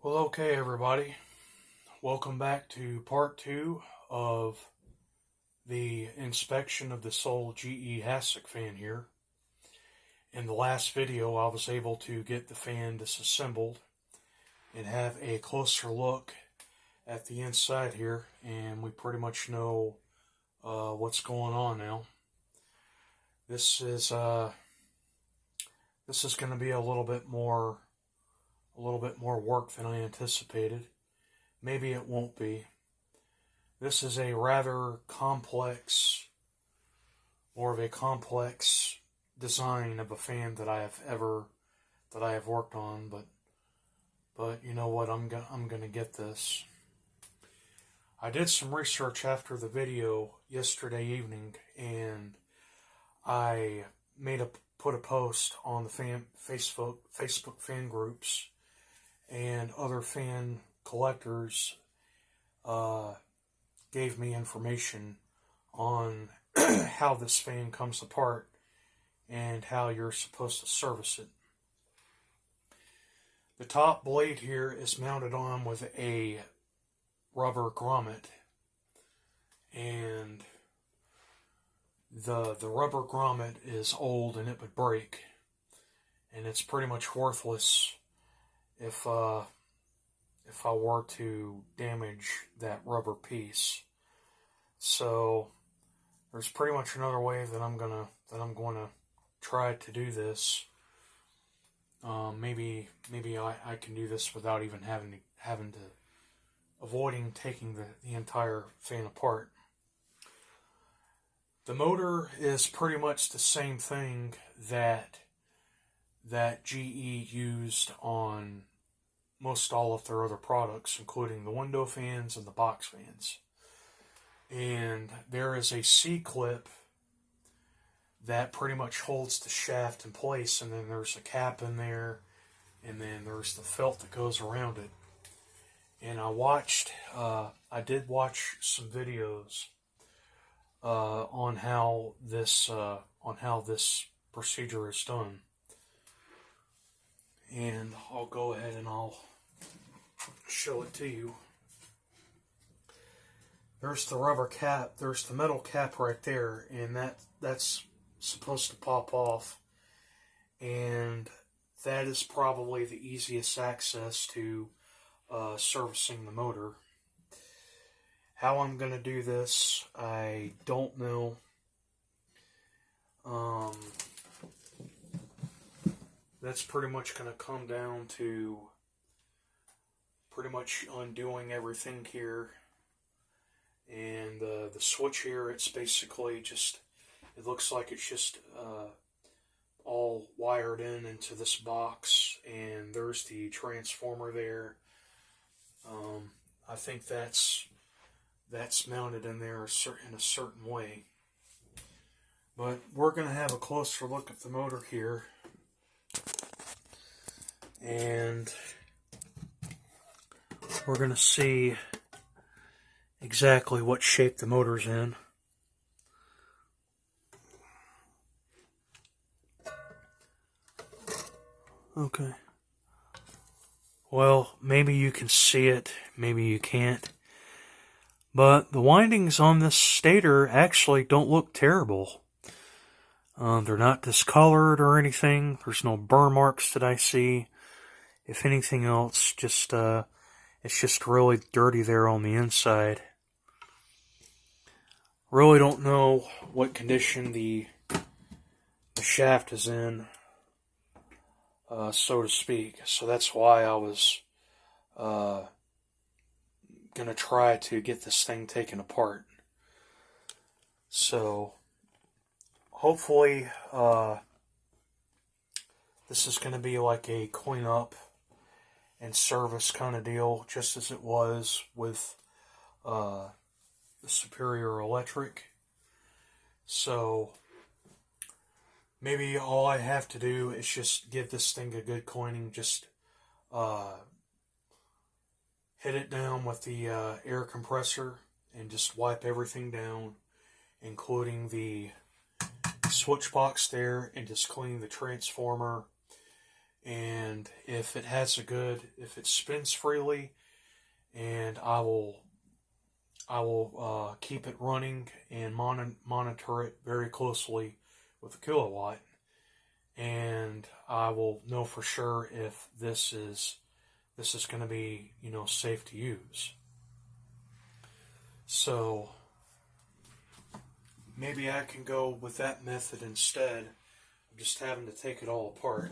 Well, okay, everybody. Welcome back to part 2 of the inspection of this old GE Hassock fan here. In the last video, I was able to get the fan disassembled and have a closer look at the inside here, and we pretty much know what's going on now. This is going to be a little bit more work than I anticipated. Maybe it won't be. This is a rather complex, more of a complex design of a fan that I have worked on, but you know what, I'm gonna get this. I did some research after the video yesterday evening, and I put a post on the Facebook fan groups and other fan collectors gave me information on how this fan comes apart and how you're supposed to service it. The top blade here is mounted on with a rubber grommet, and the rubber grommet is old and it would break, and it's pretty much worthless if I were to damage that rubber piece. So there's pretty much another way that I'm gonna try to do this. Maybe I can do this without even having to avoiding taking the entire fan apart. The motor is pretty much the same thing that GE used on most all of their other products, including the window fans and the box fans. And there is a C-clip that pretty much holds the shaft in place, and then there's a cap in there, and then there's the felt that goes around it. And I did watch some videos on how this procedure is done. And I'll go ahead and I'll show it to you. There's the rubber cap, there's the metal cap right there, and that's supposed to pop off. And that is probably the easiest access to servicing the motor. How I'm going to do this, I don't know. That's pretty much going to come down to pretty much undoing everything here. And the switch here, it's basically just, it looks like it's just all wired into this box, and there's the transformer there. I think that's mounted in there in a certain way. But we're going to have a closer look at the motor here. And we're going to see exactly what shape the motor's in. Okay. Well, maybe you can see it, maybe you can't. But the windings on this stator actually don't look terrible. They're not discolored or anything. There's no burn marks that I see. If anything else, just it's just really dirty there on the inside. Really don't know what condition the shaft is in, so to speak. So that's why I was gonna try to get this thing taken apart. So hopefully this is gonna be like a cleanup and service kind of deal, just as it was with the Superior Electric. So maybe all I have to do is just give this thing a good cleaning, just hit it down with the air compressor and just wipe everything down, including the switch box there, and just clean the transformer and if it spins freely, and I will keep it running and monitor it very closely with a kilowatt, and I will know for sure if this is going to be, safe to use. So maybe I can go with that method instead of just having to take it all apart.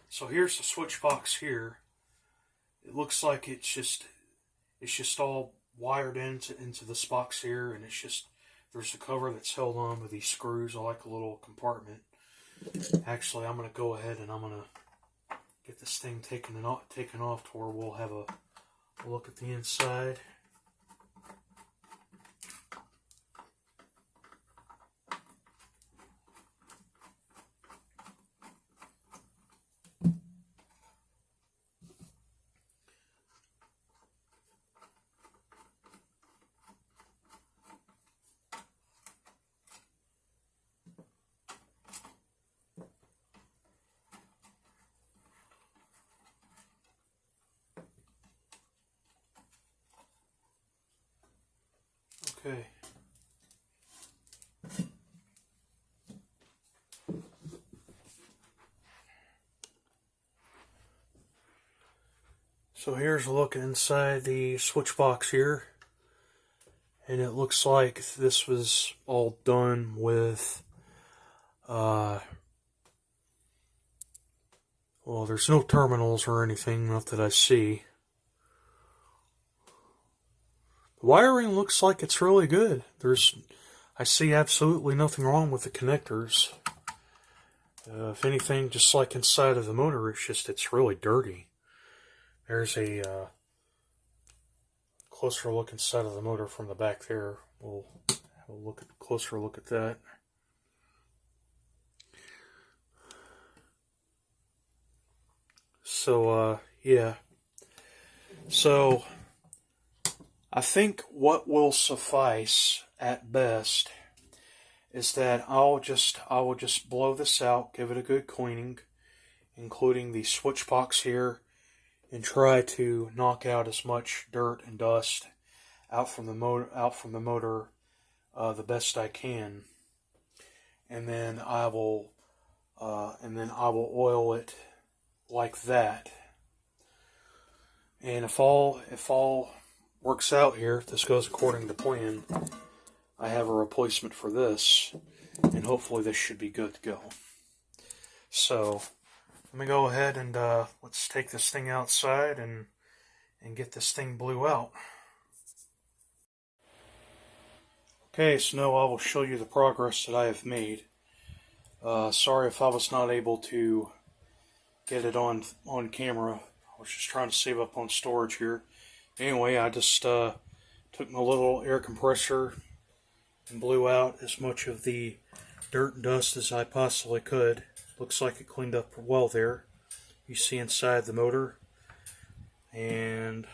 So here's the switch box here. It looks like it's just all wired into this box here, and there's a cover that's held on with these screws, like a little compartment. Actually, I'm going to go ahead and I'm going to get this thing taken off to where we'll have a look at the inside. Okay. So here's a look inside the switch box here. And it looks like this was all done with, well, there's no terminals or anything, not that I see. The wiring looks like it's really good. I see absolutely nothing wrong with the connectors. If anything, just like inside of the motor, it's really dirty. There's a closer look inside of the motor from the back there. We'll have a closer look at that. So, yeah. So, I think what will suffice at best is that I will just blow this out, give it a good cleaning, including the switch box here, and try to knock out as much dirt and dust out from the motor, the best I can, and then I will oil it like that. And if all works out here, if this goes according to plan, I have a replacement for this, and hopefully this should be good to go. So let me go ahead and let's take this thing outside and get this thing blew out. Okay, so now I will show you the progress that I have made. Sorry if I was not able to get it on camera. I was just trying to save up on storage here. Anyway, I just took my little air compressor and blew out as much of the dirt and dust as I possibly could. Looks like it cleaned up well there. You see inside the motor and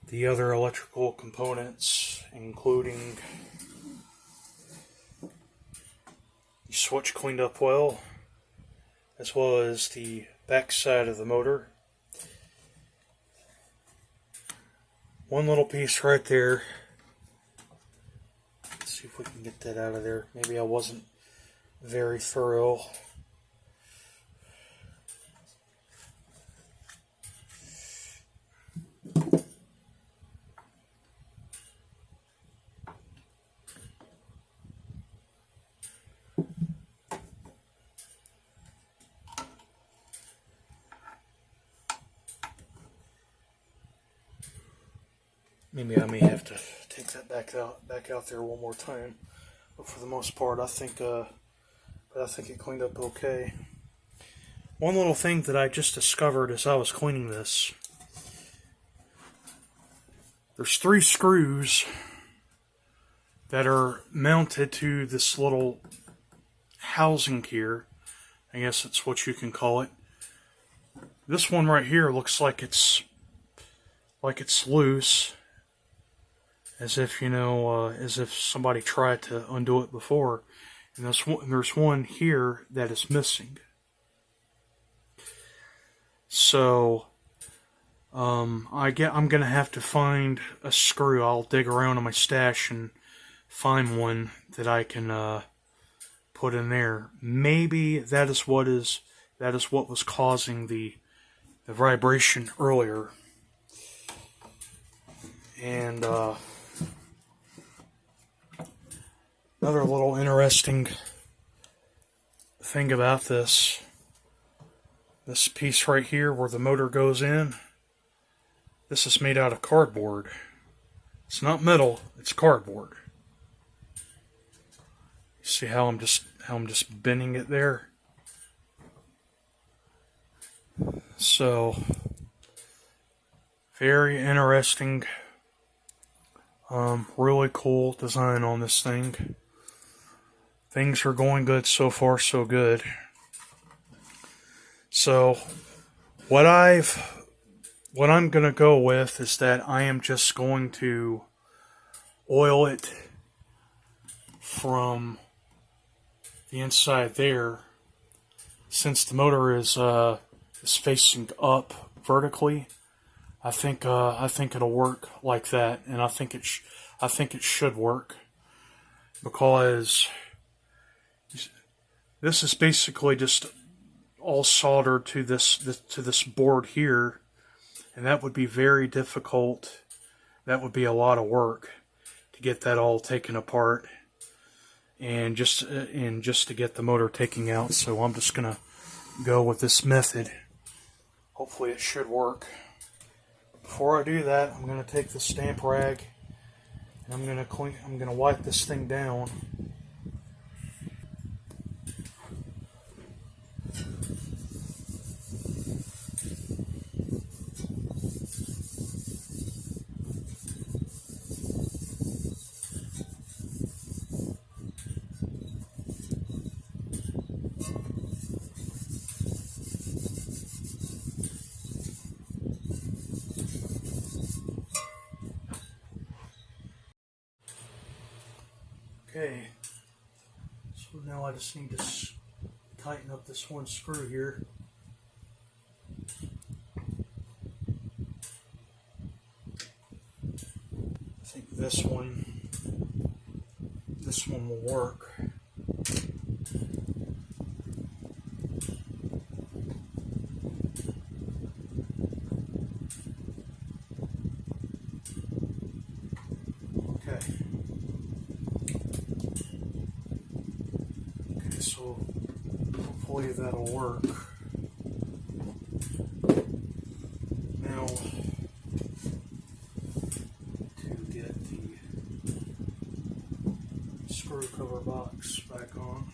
the other electrical components, including the switch cleaned up well, as well as the back side of the motor. One little piece right there. Let's see if we can get that out of there. Maybe I wasn't very thorough. Maybe I may have to take that back out there one more time, but for the most part, I think it cleaned up okay. One little thing that I just discovered as I was cleaning this: there's 3 screws that are mounted to this little housing here. I guess that's what you can call it. This one right here looks like it's loose. as if, you know, as if somebody tried to undo it before. And there's one here that is missing. So I'm gonna have to find a screw. I'll dig around in my stash and find one that I can put in there. Maybe that is what was causing the vibration earlier. And another little interesting thing about this piece right here where the motor goes in, this is made out of cardboard. It's not metal, it's cardboard. You see how I'm just bending it there? So very interesting, really cool design on this thing. Things are going good so far, so good. So what I'm gonna go with is that I am just going to oil it from the inside there, since the motor is facing up vertically. I think it'll work like that, and I think it should work, because this is basically just all soldered to this board here, and that would be very difficult. That would be a lot of work to get that all taken apart, and just to get the motor taken out. So I'm just gonna go with this method. Hopefully it should work. Before I do that, I'm gonna take the stamp rag and I'm gonna wipe this thing down. Okay, so now I just need to tighten up this one screw here. I think this one will work. So hopefully that'll work. Now, to get the screw cover box back on.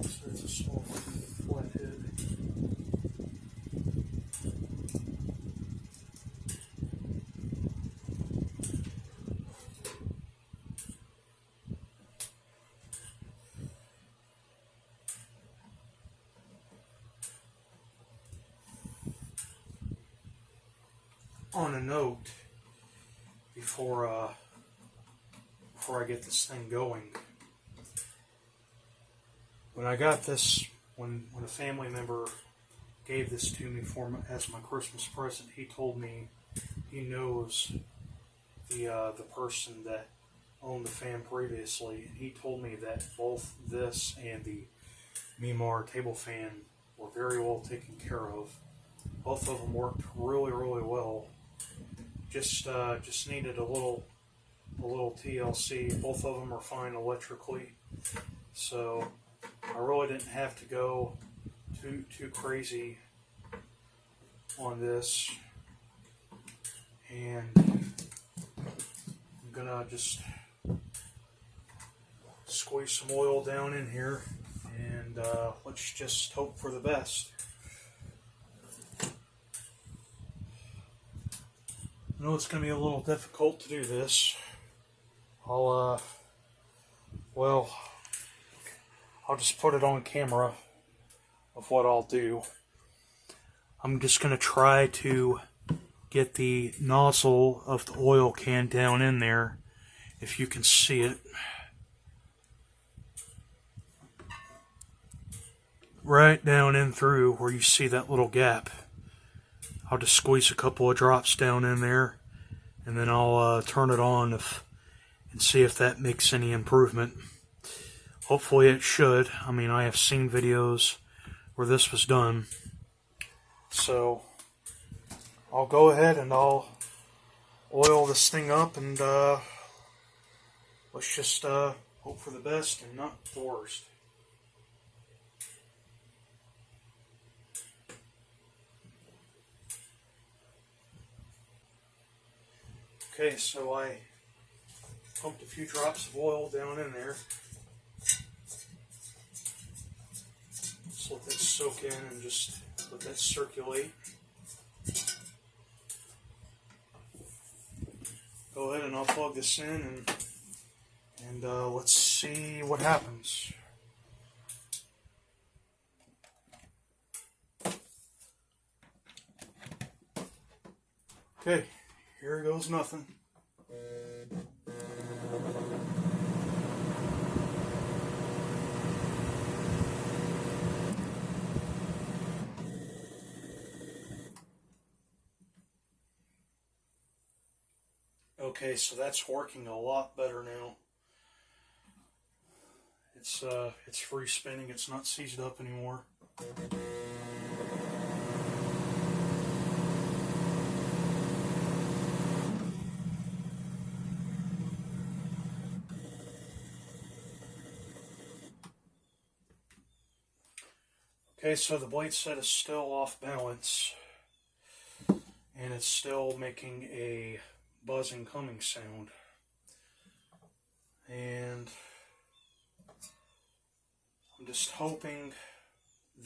So it's a small flathead. On a note, before I get this thing going, when I got this, when a family member gave this to me as my Christmas present, he told me he knows the person that owned the fan previously, and he told me that both this and the Mimar table fan were very well taken care of. Both of them worked really, really well. Just needed a little TLC. Both of them are fine electrically, so I really didn't have to go too crazy on this. And I'm gonna just squeeze some oil down in here, and let's just hope for the best. I know it's going to be a little difficult to do this. I'll just put it on camera of what I'll do. I'm just going to try to get the nozzle of the oil can down in there, if you can see it. Right down in through where you see that little gap. I'll just squeeze a couple of drops down in there, and then I'll turn it on and see if that makes any improvement. Hopefully it should. I mean, I have seen videos where this was done. So I'll go ahead and I'll oil this thing up, and let's just hope for the best and not the worst. Okay, so I pumped a few drops of oil down in there. Just let that soak in and just let that circulate. Go ahead and I'll plug this in and let's see what happens. Okay, here goes nothing. Okay, so that's working a lot better now. It's free spinning, it's not seized up anymore. Okay, so the blade set is still off balance, and it's still making a buzzing humming sound. And I'm just hoping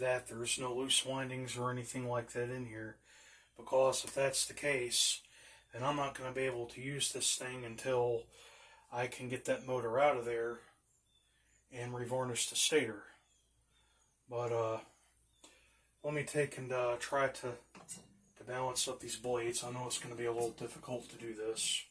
that there's no loose windings or anything like that in here, because if that's the case, then I'm not going to be able to use this thing until I can get that motor out of there and revarnish the stator. But let me take and try to balance up these blades. I know it's going to be a little difficult to do this.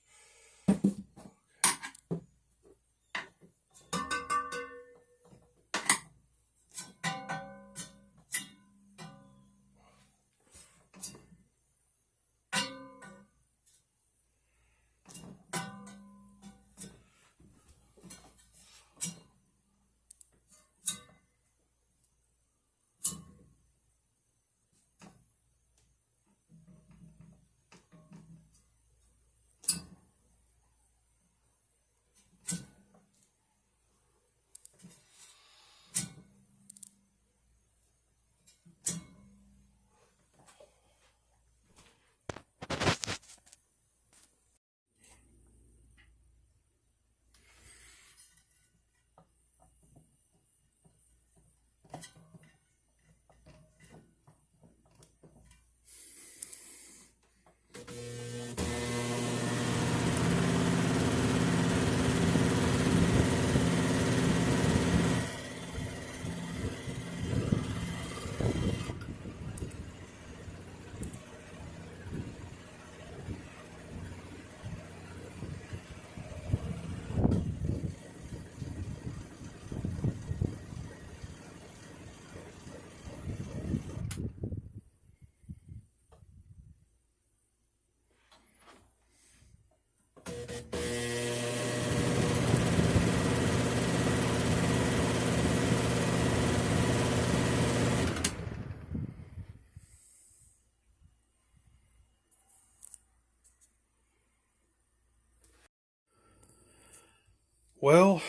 Well,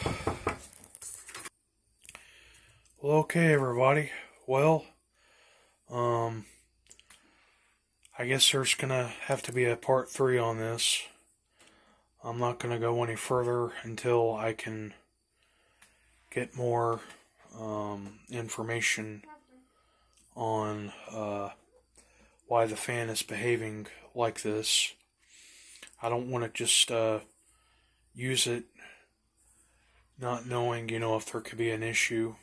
okay, everybody. Well, I guess there's gonna have to be a part 3 on this. I'm not gonna go any further until I can get more information on why the fan is behaving like this. I don't want to just use it not knowing, if there could be an issue.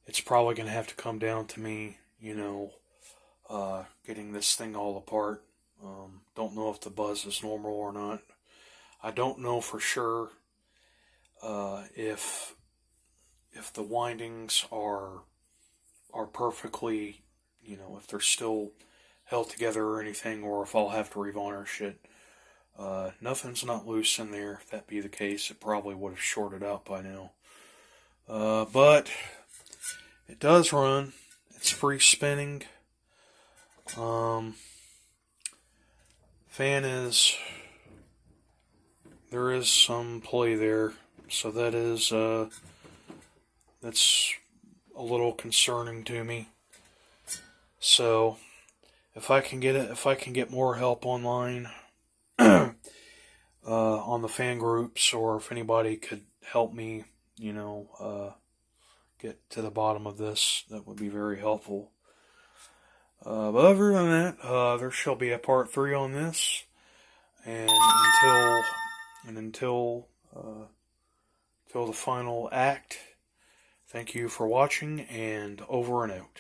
it's probably going to have to come down to me, getting this thing all apart. Don't know if the buzz is normal or not. I don't know for sure if the windings are perfectly, if they're still held together or anything, or if I'll have to revarnish it. Nothing's not loose in there. If that be the case, it probably would have shorted out by now. But it does run. It's free spinning. Fan is, there is some play there, so that is, that's a little concerning to me. So, if I can get more help online, on the fan groups, or if anybody could help me, get to the bottom of this, that would be very helpful. But other than that, there shall be a part 3 on this, and until the final act. Thank you for watching, and over and out.